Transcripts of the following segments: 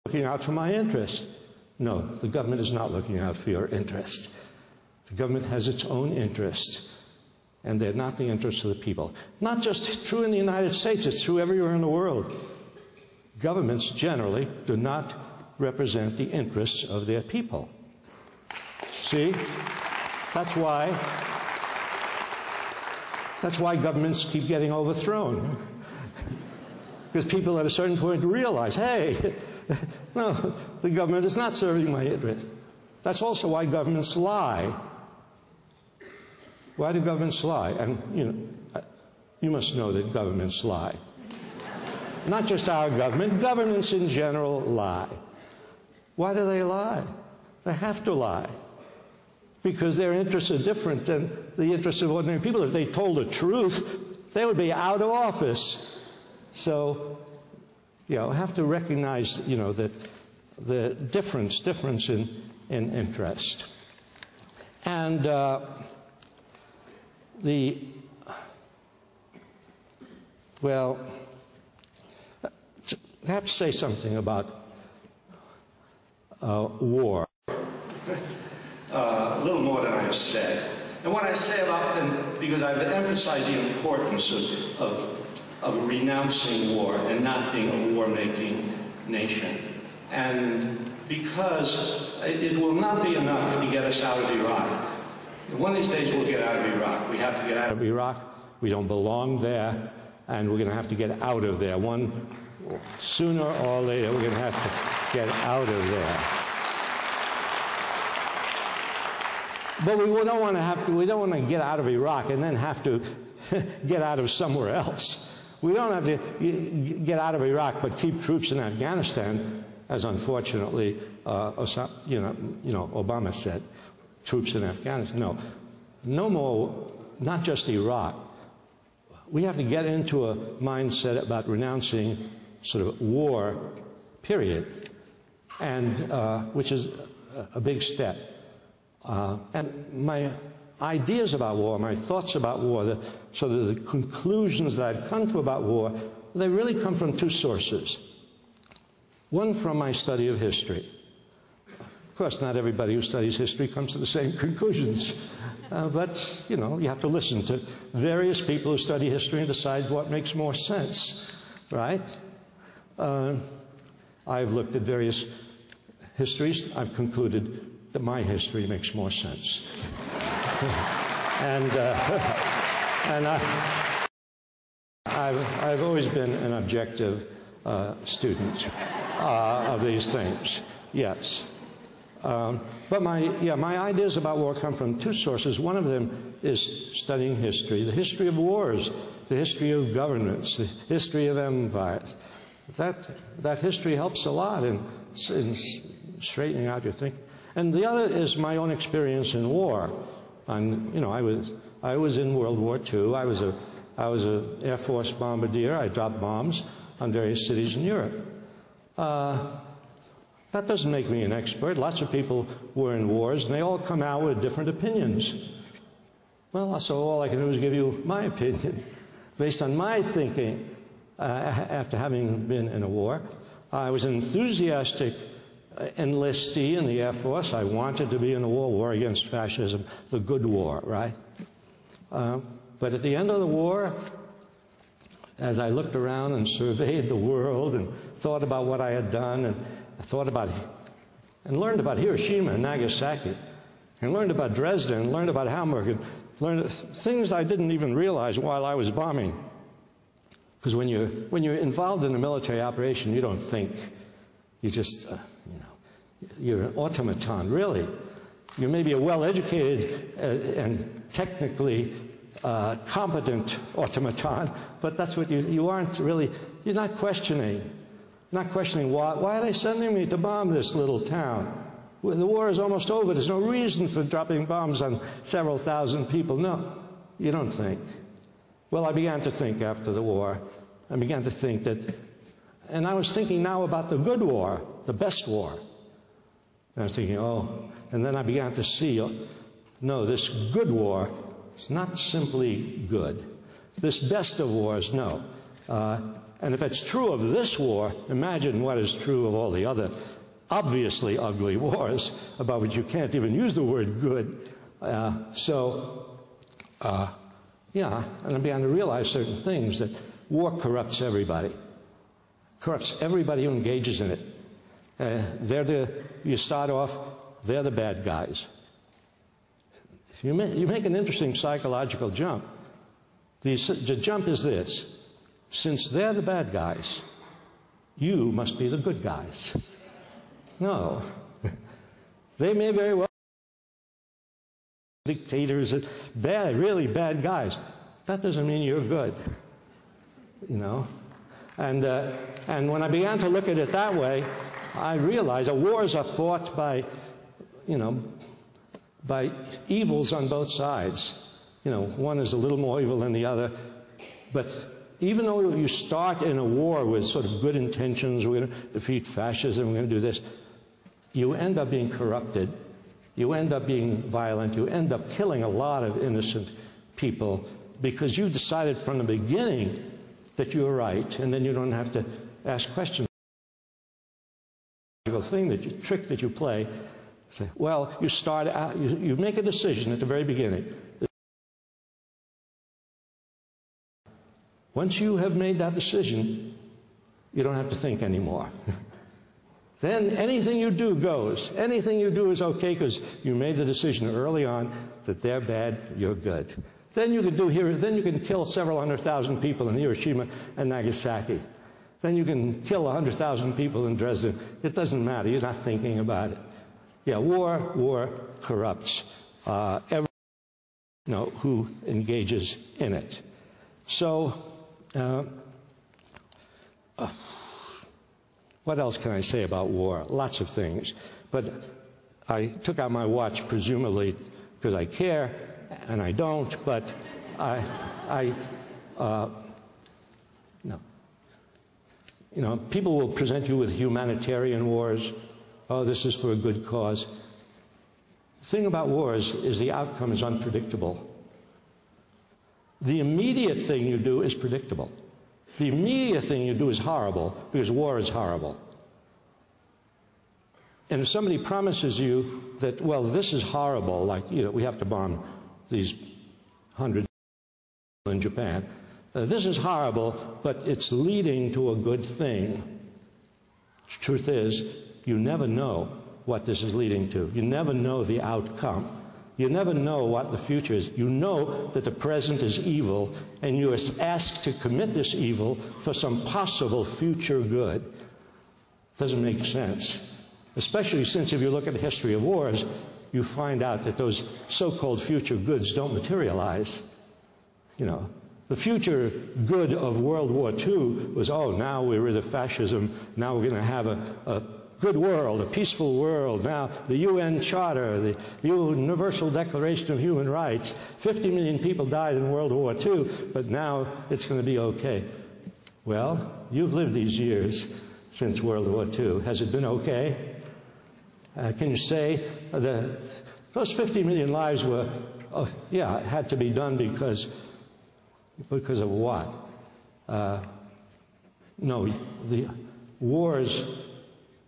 looking out for my interest. No, the government is not looking out for your interest. The government has its own interests, and they're not the interests of the people. Not just true in the United States, it's true everywhere in the world. Governments generally do not represent the interests of their people. See? That's why governments keep getting overthrown. Because people at a certain point realize, hey, no, the government is not serving my interest. That's also why governments lie. Why do governments lie? And, you must know that governments lie. Not just our government, governments in general lie. Why do they lie? They have to lie. Because their interests are different than the interests of ordinary people. If they told the truth, they would be out of office. So, have to recognize, that the difference in interest. And I have to say something about war. A little more than I've said. And what I say about them, because I've emphasized the importance of renouncing war and not being a war-making nation. And because it will not be enough to get us out of Iraq. One of these days we'll get out of Iraq. We have to get out of Iraq. We don't belong there, and we're going to have to get out of there. Sooner or later, we're going to have to get out of there. But we don't want to get out of Iraq and then have to get out of somewhere else. We don't have to get out of Iraq but keep troops in Afghanistan, as unfortunately Obama said, troops in Afghanistan. No more, not just Iraq. We have to get into a mindset about renouncing sort of war, period, and which is a big step. And my ideas about war, my thoughts about war, the conclusions that I've come to about war, they really come from two sources. One from my study of history. Of course, not everybody who studies history comes to the same conclusions. But, you have to listen to various people who study history and decide what makes more sense, right? I've looked at various histories. I've concluded that my history makes more sense. I've always been an objective student of these things, yes. But my ideas about war come from two sources. One of them is studying history, the history of wars, the history of governments, the history of empires. That history helps a lot in straightening out your thinking. And the other is my own experience in war. And I was in World War II. I was an Air Force bombardier. I dropped bombs on various cities in Europe. That doesn't make me an expert. Lots of people were in wars, and they all come out with different opinions. Well, so all I can do is give you my opinion, based on my thinking after having been in a war. I was an enthusiastic enlistee in the Air Force. I wanted to be in a war against fascism, the good war, right? But at the end of the war, as I looked around and surveyed the world and thought about what I had done, and thought about and learned about Hiroshima and Nagasaki, and learned about Dresden, and learned about Hamburg, and learned things I didn't even realize while I was bombing. Because when you're involved in a military operation, you don't think. You just, you're an automaton, really. You may be a well-educated and technically competent automaton, but that's what you aren't really. You're not questioning. Not questioning why are they sending me to bomb this little town? The war is almost over. There's no reason for dropping bombs on several thousand people. No, you don't think. Well, I began to think after the war. I began to think that, and I was thinking now about the good war, the best war. And I was thinking, and then I began to see, no, this good war is not simply good. This best of wars, no. And if it's true of this war, imagine what is true of all the other obviously ugly wars about which you can't even use the word good. Yeah, and I began to realize certain things, that war corrupts everybody. Corrupts everybody who engages in it. You start off, they're the bad guys. You make an interesting psychological jump. The jump is this: since they're the bad guys, you must be the good guys. No. They may very well be dictators, bad, really bad guys. That doesn't mean you're good, you know. And when I began to look at it that way, I realized that wars are fought by, you know, by evils on both sides. You know, one is a little more evil than the other. But even though you start in a war with sort of good intentions, we're going to defeat fascism, we're going to do this, you end up being corrupted. You end up being violent. You end up killing a lot of innocent people because you decided from the beginning that you're right, and then you don't have to ask questions. Trick that you play. Say, well, you start out, you make a decision at the very beginning. Once you have made that decision, you don't have to think anymore. Then anything you do goes. Anything you do is okay because you made the decision early on that they're bad, you're good. Then you can kill several 100,000 people in Hiroshima and Nagasaki. Then you can kill 100,000 people in Dresden. It doesn't matter. You're not thinking about it. Yeah, war corrupts everyone who engages in it. So, what else can I say about war? Lots of things. But I took out my watch, presumably because I care, and I don't, but you know, people will present you with humanitarian wars. Oh, this is for a good cause. The thing about wars is the outcome is unpredictable. The immediate thing you do is predictable. The immediate thing you do is horrible, because war is horrible. And if somebody promises you that, well, this is horrible, like, you know, we have to bomb these 100 in Japan, this is horrible, but it's leading to a good thing. The truth is, you never know what this is leading to. You never know the outcome. You never know what the future is. You know that the present is evil, and you are asked to commit this evil for some possible future good. Doesn't make sense. Especially since if you look at the history of wars, you find out that those so-called future goods don't materialize. You know, the future good of World War II was, oh, now we're rid of fascism, now we're going to have a good world, a peaceful world. Now, the UN Charter, the Universal Declaration of Human Rights, 50 million people died in World War II, but now it's going to be okay. Well, you've lived these years since World War II. Has it been okay? Can you say that those 50 million lives were, yeah, it had to be done because of what? No, the wars,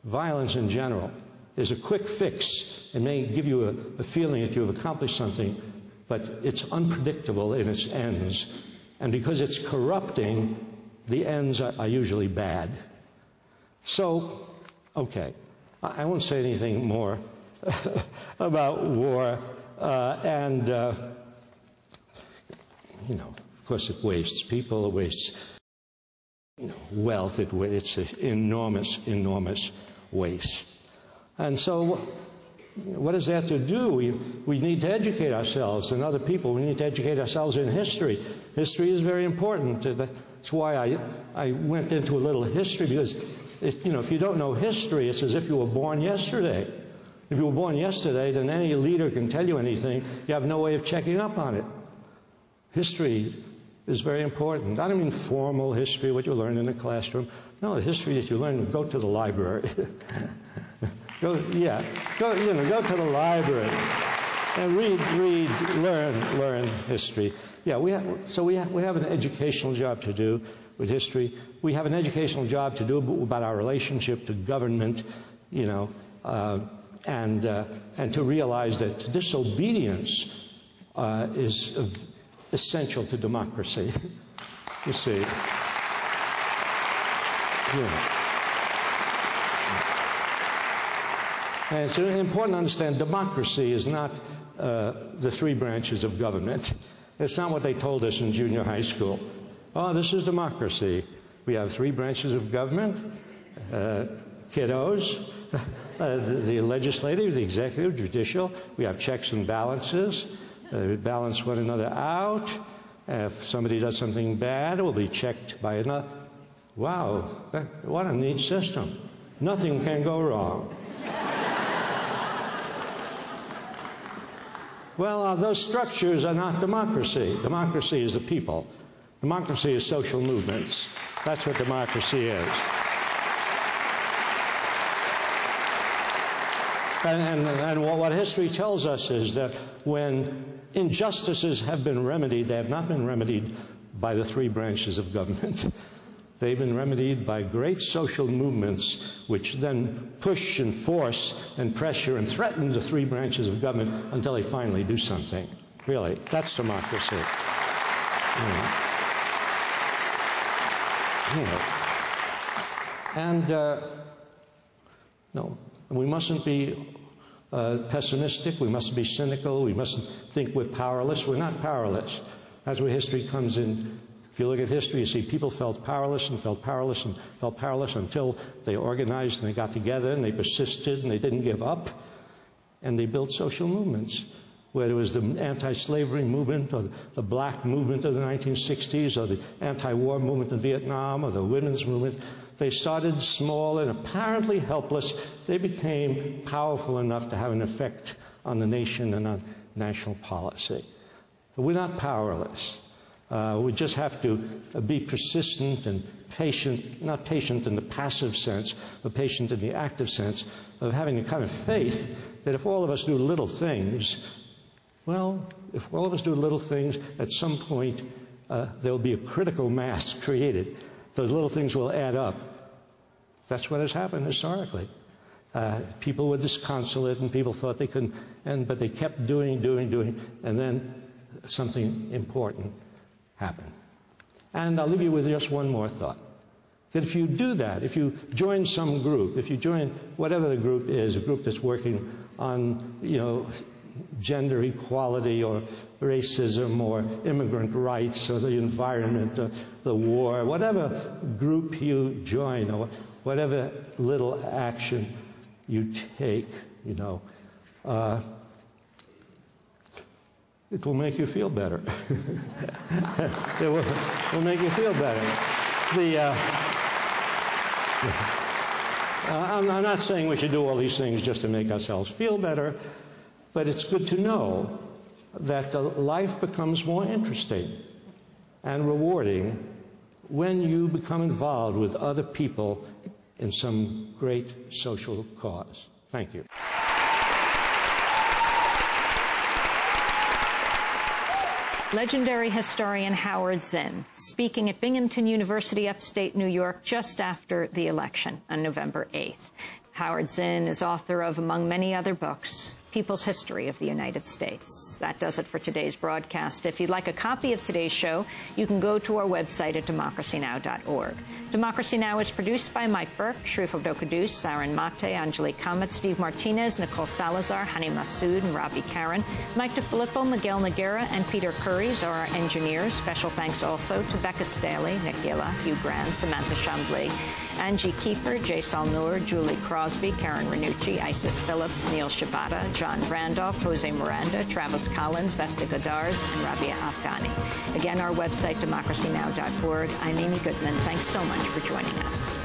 violence in general, is a quick fix. It may give you a feeling that you've accomplished something, but it's unpredictable in its ends. And because it's corrupting, the ends are usually bad. So, okay, I won't say anything more about war. You know, of course it wastes people, it wastes, you know, wealth, it's an enormous, enormous waste. And so what is there to do? We need to educate ourselves and other people. We need to educate ourselves in history. History is very important. That's why I went into a little history, because you know, if you don't know history, it's as if you were born yesterday. If you were born yesterday, then any leader can tell you anything. You have no way of checking up on it. History is very important. I don't mean formal history, what you learn in the classroom. No, the history that you learn, go to the library. go to the library and read, learn history. Yeah, we have an educational job to do with history. We have an educational job to do about our relationship to government, you know, and to realize that disobedience is essential to democracy. You see. Yeah. And it's important to understand democracy is not the three branches of government. It's not what they told us in junior high school. Oh, this is democracy. We have three branches of government, kiddos, the legislative, the executive, judicial. We have checks and balances. We balance one another out. If somebody does something bad, it will be checked by another. Wow, what a neat system. Nothing can go wrong. Well, those structures are not democracy. Democracy is the people. Democracy is social movements. That's what democracy is. And what history tells us is that when injustices have been remedied, they have not been remedied by the three branches of government. They've been remedied by great social movements which then push and force and pressure and threaten the three branches of government until they finally do something. Really, that's democracy. And no, we mustn't be pessimistic. We mustn't be cynical. We mustn't think we're powerless. We're not powerless. That's where history comes in. If you look at history, you see people felt powerless and felt powerless and felt powerless until they organized and they got together and they persisted and they didn't give up. And they built social movements, whether it was the anti-slavery movement or the black movement of the 1960s or the anti-war movement in Vietnam or the women's movement. They started small and apparently helpless. They became powerful enough to have an effect on the nation and on national policy. But we're not powerless. We just have to be persistent and patient, not patient in the passive sense, but patient in the active sense of having a kind of faith that if all of us do little things, well, if all of us do little things, at some point there will be a critical mass created. Those little things will add up. That's what has happened historically. People were disconsolate and people thought they couldn't, but they kept doing, and then something important happened. And I'll leave you with just one more thought. That if you do that, if you join some group, if you join whatever the group is, a group that's working on, you know, gender equality or racism or immigrant rights or the environment or the war, whatever group you join or whatever little action you take, you know, it will make you feel better. It will make you feel better. I'm not saying we should do all these things just to make ourselves feel better, but it's good to know that life becomes more interesting and rewarding when you become involved with other people in some great social cause. Thank you. Legendary historian Howard Zinn, speaking at Binghamton University, upstate New York, just after the election on November 8th. Howard Zinn is author of, among many other books, People's History of the United States. That does it for today's broadcast. If you'd like a copy of today's show, you can go to our website at democracynow.org. Democracy Now! Is produced by Mike Burke, Shrifo Dokadus, Sarin Mate, Angelique Kamet, Steve Martinez, Nicole Salazar, Hani Massoud, and Robbie Karen. Mike DeFilippo, Miguel Noguera, and Peter Curries are our engineers. Special thanks also to Becca Staley, Nick Gilla, Hugh Grant, Samantha Chambly, Angie Kiefer, Jay Salnur, Julie Crosby, Karen Renucci, Isis Phillips, Neil Shabata, John Randolph, Jose Miranda, Travis Collins, Vesta Godars, and Rabia Afghani. Again, our website, democracynow.org. I'm Amy Goodman. Thanks so much for joining us.